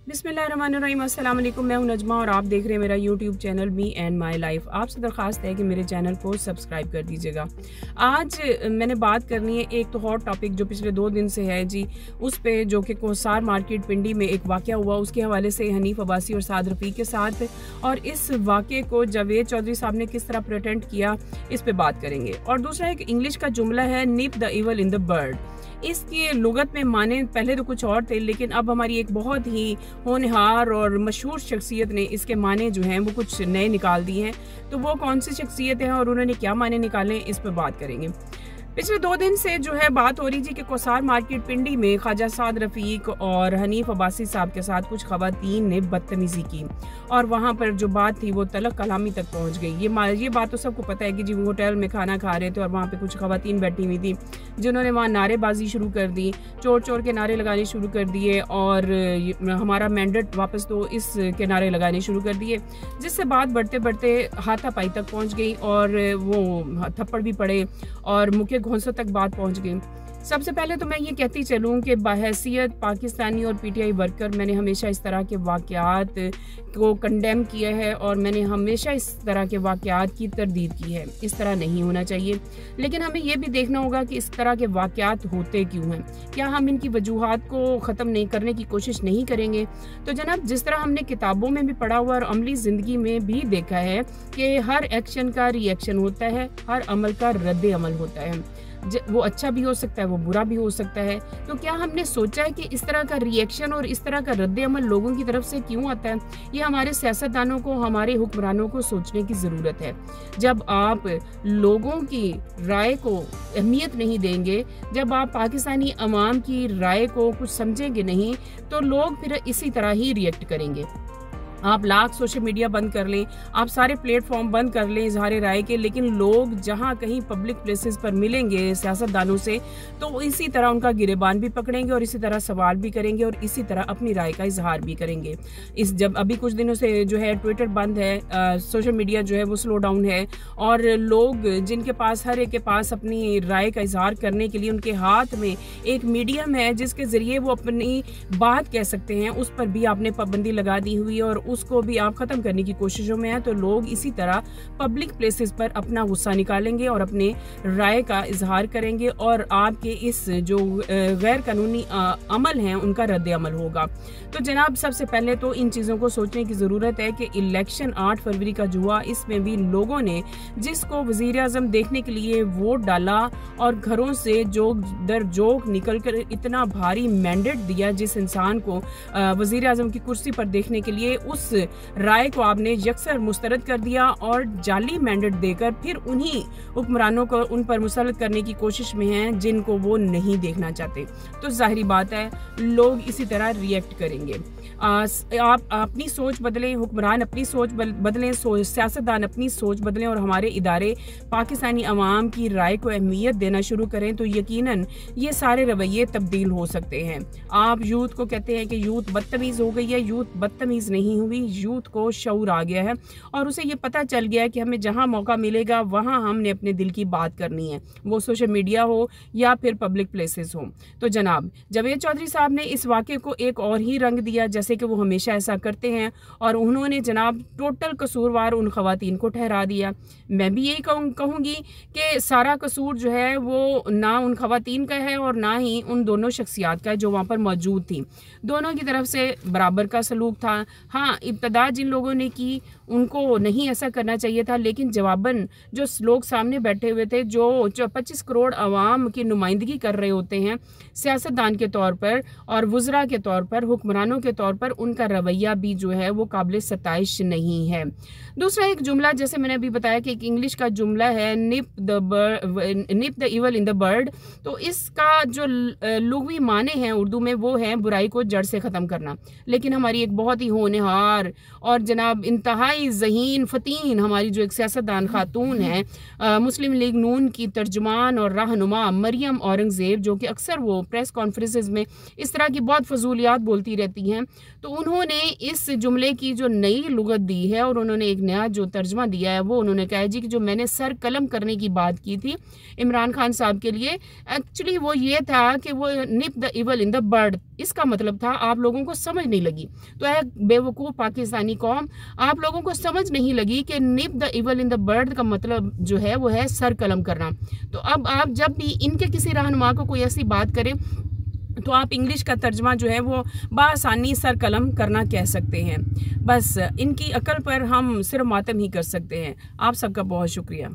बिस्मिल्लाहिर्रहमानिर्रहीम, अस्सलाम वालेकुम। मैं हूं नजमा और आप देख रहे हैं मेरा YouTube channel me and my life. आपसे दरख्वास्त है कि मेरे चैनल को सब्सक्राइब कर दीजिएगा। आज मैंने बात करनी है एक तो हॉट टॉपिक जो पिछले 2 दिन से है जी, उस पे जो कि कोसार मार्केट पिंडी में एक वाक़या हुआ, उसके हवाले से हनीफ अब्बासी और साद रफ़ी के साथ, और इस वाक़े को जावेद चौधरी साहब ने किस तरह प्रेटेंड किया, इस पे बात करेंगे। और दूसरा एक इंग्लिश का जुमला है निप the evil in the bird. इसके लुगत में माने पहले तो कुछ और थे, लेकिन अब हमारी एक बहुत ही होनहार और मशहूर शख्सियत ने इसके माने जो हैं वो कुछ नए निकाल दिए हैं। तो वो कौन सी शख्सियत हैं और उन्होंने क्या माने निकाले, इस पर बात करेंगे। पिछले 2 दिन से जो है बात हो रही थी कि कोसार मार्केट पिंडी में ख्वाजा साद रफ़ीक और हनीफ अब्बासी साहब के साथ कुछ खवातीन ने बदतमीजी की, और वहाँ पर जो बात थी वो तलक कलामी तक पहुँच गई। ये बात तो सबको पता है कि जी वो होटल में खाना खा रहे थे और वहाँ पे कुछ खवातीन बैठी हुई थी जिन्होंने वहाँ नारेबाजी शुरू कर दी, चोर चोर के नारे लगाने शुरू कर दिए, और हमारा मैंडेट वापस दो इस के नारे लगाने शुरू कर दिए, जिससे बात बढ़ते बढ़ते हाथापाई तक पहुँच गई और वो थप्पड़ भी पड़े और मुख्य घोंसों तक बात पहुंच गई। सबसे पहले तो मैं ये कहती चलूं कि बहैसियत पाकिस्तानी और पीटीआई वर्कर मैंने हमेशा इस तरह के वाक़यात को कंडेम किया है और मैंने हमेशा इस तरह के वाक़यात की तरदीद की है। इस तरह नहीं होना चाहिए, लेकिन हमें ये भी देखना होगा कि इस तरह के वाक़यात होते क्यों हैं। क्या हम इनकी वजूहात को ख़त्म नहीं करने की कोशिश नहीं करेंगे? तो जनाब, जिस तरह हमने किताबों में भी पढ़ा हुआ और अमली ज़िंदगी में भी देखा है कि हर एक्शन का रिएक्शन होता है, हर अमल का रद्द अमल होता है। वो अच्छा भी हो सकता है, वो बुरा भी हो सकता है। तो क्या हमने सोचा है कि इस तरह का रिएक्शन और इस तरह का रद्द अमल लोगों की तरफ से क्यों आता है? ये हमारे सियासतदानों को, हमारे हुक्मरानों को सोचने की ज़रूरत है। जब आप लोगों की राय को अहमियत नहीं देंगे, जब आप पाकिस्तानी अवाम की राय को कुछ समझेंगे नहीं, तो लोग फिर इसी तरह ही रिएक्ट करेंगे। आप लाख सोशल मीडिया बंद कर लें, आप सारे प्लेटफॉर्म बंद कर लें इजहार राय के, लेकिन लोग जहां कहीं पब्लिक प्लेसेस पर मिलेंगे सियासतदानों से, तो इसी तरह उनका गिरेबान भी पकड़ेंगे और इसी तरह सवाल भी करेंगे और इसी तरह अपनी राय का इजहार भी करेंगे। जब अभी कुछ दिनों से जो है ट्विटर बंद है, सोशल मीडिया जो है वो स्लो डाउन है, और लोग जिनके पास, हर एक के पास अपनी राय का इजहार करने के लिए उनके हाथ में एक मीडियम है जिसके जरिए वो अपनी बात कह सकते हैं, उस पर भी आपने पाबंदी लगा दी हुई है और उसको भी आप खत्म करने की कोशिशों में है। तो लोग इसी तरह पब्लिक प्लेसेस पर अपना गुस्सा निकालेंगे और अपने राय का इजहार करेंगे और आपके इस जो गैर कानूनी अमल हैं उनका रद्द अमल होगा। तो जनाब, सबसे पहले तो इन चीज़ों को सोचने की ज़रूरत है कि इलेक्शन 8 फरवरी का जो हुआ, इसमें भी लोगों ने जिसको वज़ीर आज़म देखने के लिए वोट डाला और घरों से जोक दर जोक निकल कर इतना भारी मैंडेट दिया जिस इंसान को वज़ीर आज़म की कुर्सी पर देखने के लिए, उस राय को आपने यकसर मुस्तरद कर दिया और जाली मैंडेट देकर फिर उन्हीं हुक्मरानों को उन पर मुसल्लत करने की कोशिश में हैं जिनको वो नहीं देखना चाहते। तो जाहिर बात है लोग इसी तरह रिएक्ट करेंगे। आप अपनी सोच बदलें, हुक्मरान अपनी सोच बदलें, सियासतदान अपनी सोच बदलें और हमारे इदारे पाकिस्तानी अवाम की राय को अहमियत देना शुरू करें, तो यकीनन ये सारे रवैये तब्दील हो सकते हैं। आप यूथ को कहते हैं कि यूथ बदतमीज़ हो गई है, यूथ बदतमीज़ नहीं हुई, यूथ को शऊर आ गया है और उसे ये पता चल गया है कि हमें जहां मौका मिलेगा वहां हमने अपने दिल की बात करनी है, वो सोशल मीडिया हो या फिर पब्लिक प्लेसेस हो। तो जनाब, जावेद चौधरी साहब ने इस वाक़े को एक और ही रंग दिया, जैसे कि वो हमेशा ऐसा करते हैं, और उन्होंने जनाब टोटल कसूरवार उन खवातीन को ठहरा दिया। मैं भी यही कहूँगी कि सारा कसूर जो है वो ना उन खवातीन का है और ना ही उन दोनों शख्सियात का है जो वहाँ पर मौजूद थी। दोनों की तरफ से बराबर का सलूक था। हाँ, इब्तदा जिन लोगों ने की उनको नहीं ऐसा करना चाहिए था, लेकिन जवाबन जो लोग सामने बैठे हुए थे जो 25 करोड़ आवाम की नुमाइंदगी कर रहे होते हैं सियासतदान के तौर पर और वुज़रा के तौर पर, हुक्मरानों के तौर पर, उनका रवैया भी जो है वो काबिल सताइश नहीं है। दूसरा एक जुमला, जैसे मैंने अभी बताया कि एक इंग्लिश का जुमला है निप the evil in the bird, तो इसका जो लुग़वी माने हैं उर्दू में वो है बुराई को जड़ से ख़त्म करना। लेकिन हमारी एक बहुत ही होनहार और जनाब इंतहाई ज़हीन फ़तीन हमारी जो एक सियासतदान खातून है, मुस्लिम लीग नून की तर्जुमान और रहनुमा मरियम औरंगज़ेब, जो कि अक्सर वो प्रेस कॉन्फ्रेंसेस में इस तरह की बहुत फजूलियात बोलती रहती हैं, तो उन्होंने इस जुमले की जो नई लुगत दी है और उन्होंने एक नया जो तर्जमा दिया है वो उन्होंने कहा है जी कि जो मैंने सर कलम करने की बात की थी इमरान खान साहब के लिए, एक्चुअली वो ये था कि वो निप the evil in the bird इसका मतलब था आप लोगों को समझ नहीं लगी। तो है बेवकूफ़ पाकिस्तानी कौम, आप लोगों को समझ नहीं लगी कि निप the evil in the bird का मतलब जो है वो है सर कलम करना। तो अब आप जब भी इनके किसी रहनुमा को कोई ऐसी बात करें तो आप इंग्लिश का तर्जमा जो है वो बआसानी सर कलम करना कह सकते हैं। बस इनकी अकल पर हम सिर्फ मातम ही कर सकते हैं। आप सबका बहुत शुक्रिया।